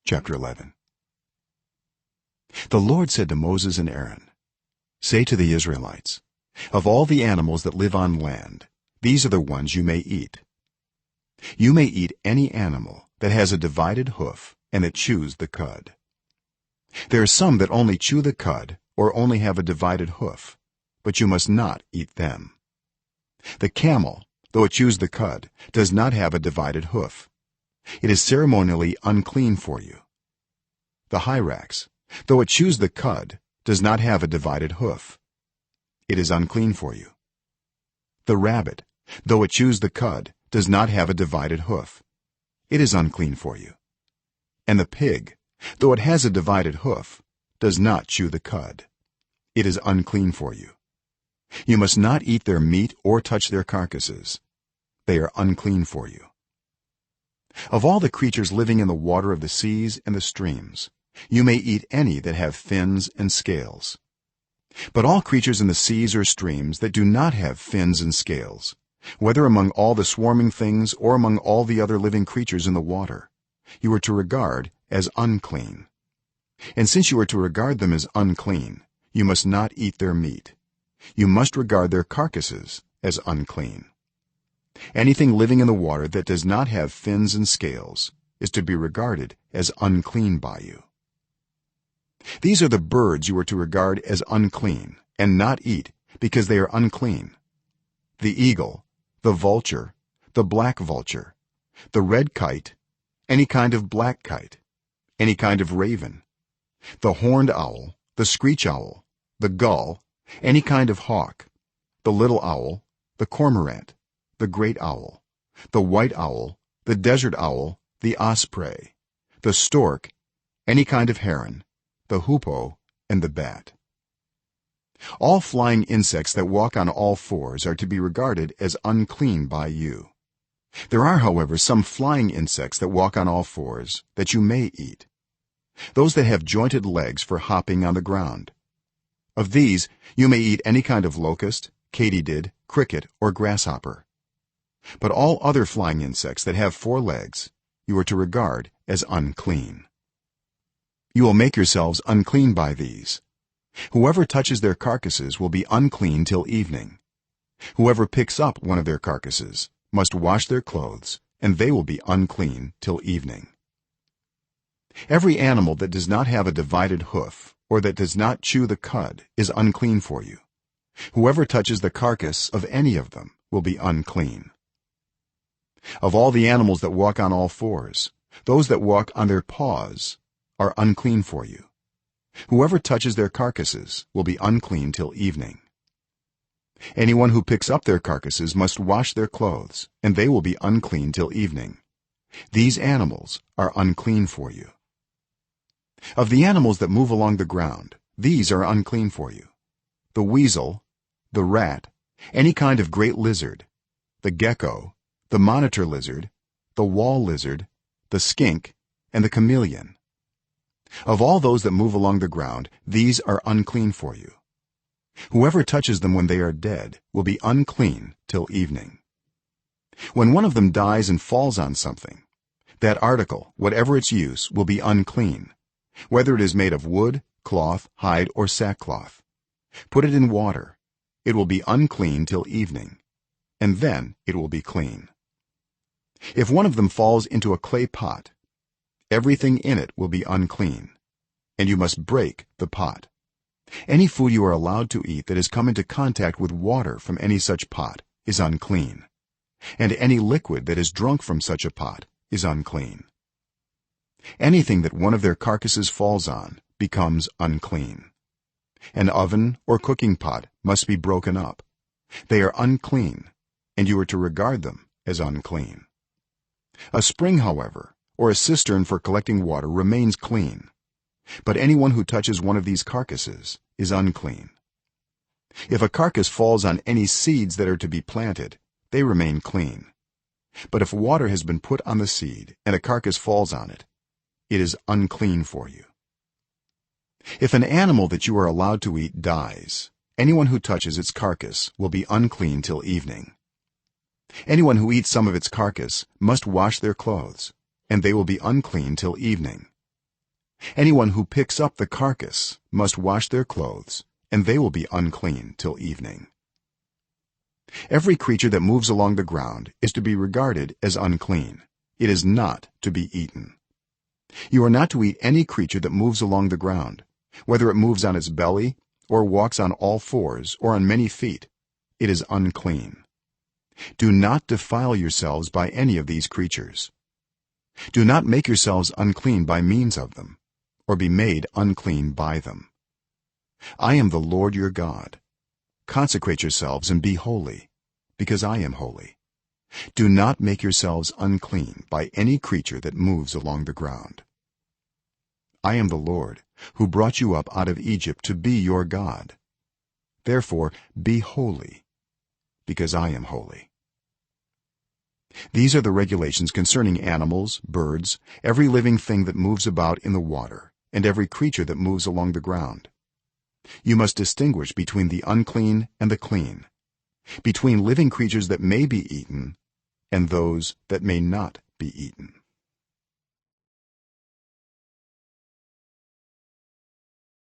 Chapter 11. The Lord said to Moses and Aaron, say to the Israelites, of all the animals that live on land, these are the ones you may eat. You may eat any animal that has a divided hoof and that chews the cud. There are some that only chew the cud or only have a divided hoof, but you must not eat them. The camel, though it chews the cud, does not have a divided hoof. It is ceremonially unclean for you. The hyrax, though it chews the cud, does not have a divided hoof. It is unclean for you. The rabbit, though it chews the cud, does not have a divided hoof. It is unclean for you. And the pig, though it has a divided hoof, does not chew the cud. It is unclean for you. You must not eat their meat or touch their carcasses. They are unclean for you. Of all the creatures living in the water of the seas and the streams, you may eat any that have fins and scales. But all creatures in the seas or streams that do not have fins and scales, whether among all the swarming things or among all the other living creatures in the water, you are to regard as unclean. And since you are to regard them as unclean, you must not eat their meat. You must regard their carcasses as unclean. Anything living in the water that does not have fins and scales is to be regarded as unclean by you. These are the birds you are to regard as unclean and not eat because they are unclean: the eagle, the vulture, the black vulture, the red kite, any kind of black kite, any kind of raven, the horned owl, the screech owl, the gull, any kind of hawk, the little owl, the cormorant, the great owl, the white owl, the desert owl, the osprey, the stork, any kind of heron, the hoopoe, and the bat. All flying insects that walk on all fours are to be regarded as unclean by you. There are, however, some flying insects that walk on all fours that you may eat: those that have jointed legs for hopping on the ground. Of these you may eat any kind of locust, katydid, cricket, or grasshopper. But all other flying insects that have 4 legs you are to regard as unclean. You will make yourselves unclean by these. Whoever touches their carcasses will be unclean till evening. Whoever picks up one of their carcasses must wash their clothes, and they will be unclean till evening. Every animal that does not have a divided hoof or that does not chew the cud is unclean for you. Whoever touches the carcass of any of them will be unclean. Of all the animals that walk on all fours, those that walk on their paws are unclean for you. Whoever touches their carcasses will be unclean till evening. Anyone who picks up their carcasses must wash their clothes, and they will be unclean till evening. These animals are unclean for you. Of the animals that move along the ground, these are unclean for you: the weasel, the rat, any kind of great lizard, the gecko, the monitor lizard, the wall lizard, the skink, and the chameleon. Of all those that move along the ground, these are unclean for you. Whoever touches them when they are dead will be unclean till evening. When one of them dies and falls on something, that article, whatever its use, will be unclean, whether it is made of wood, cloth, hide, or sackcloth. Put it in water. It will be unclean till evening, and then it will be clean. If one of them falls into a clay pot, everything in it will be unclean, and you must break the pot. Any food you are allowed to eat that has come into contact with water from any such pot is unclean, and any liquid that is drunk from such a pot is unclean. Anything that one of their carcasses falls on becomes unclean. An oven or cooking pot must be broken up. They are unclean, and you are to regard them as unclean. A spring, however, or a cistern for collecting water remains clean, but anyone who touches one of these carcasses is unclean. If a carcass falls on any seeds that are to be planted, they remain clean. But if water has been put on the seed and a carcass falls on it, it is unclean for you. If an animal that you are allowed to eat dies, anyone who touches its carcass will be unclean till evening. Anyone who eats some of its carcass must wash their clothes, and they will be unclean till evening, anyone who picks up the carcass must wash their clothes and they will be unclean till evening. Every creature that moves along the ground is to be regarded as unclean. It is not to be eaten. You are not to eat any creature that moves along the ground, whether it moves on its belly or walks on all fours or on many feet. It is unclean. Do not defile yourselves by any of these creatures. Do not make yourselves unclean by means of them, or be made unclean by them. I am the Lord your God. Consecrate yourselves and be holy, because I am holy. Do not make yourselves unclean by any creature that moves along the ground. I am the Lord, who brought you up out of Egypt to be your God. Therefore be holy, because I am holy. These are the regulations concerning animals, birds, every living thing that moves about in the water, and every creature that moves along the ground. You must distinguish between the unclean and the clean, between living creatures that may be eaten and those that may not be eaten.